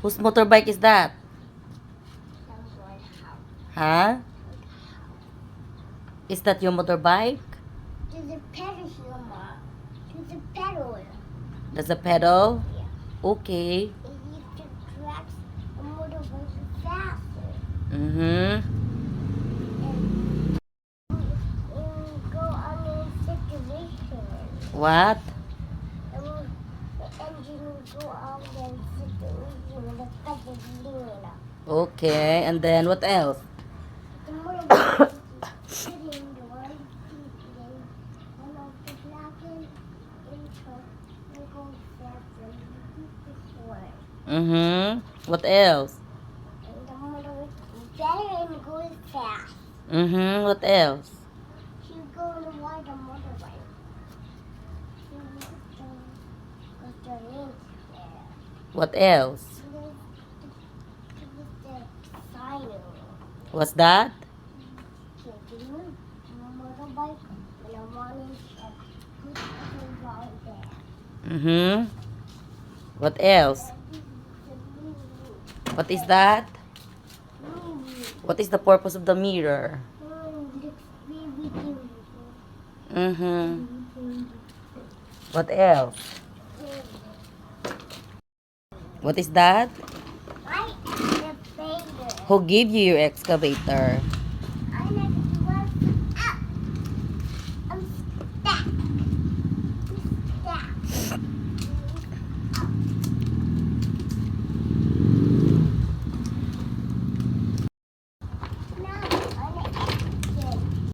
Whose motorbike is that? Huh? Is that your motorbike? There's a pedal here, Mom. There's a pedal. There's a pedal? Yeah. Okay. It used to track the motorbike faster. Mm-hmm. And go on a situation. What? And the engine will go on the situation with the pedal leaning up. Okay. And then what else? The motorbike is sitting the one seat and off the black and truck will go faster before. Mm-hmm. What else? And the motorbike is better and goes fast. Mm-hmm. What else? She go on the ride the motorbike. She goes the lanes there. What else? She was the sign. What's that? She did motorbike and a morning and put the ride there. Mm-hmm. What else? What is that? What is the purpose of the mirror? Mm-hmm. What else? What is that? Who gave you your excavator?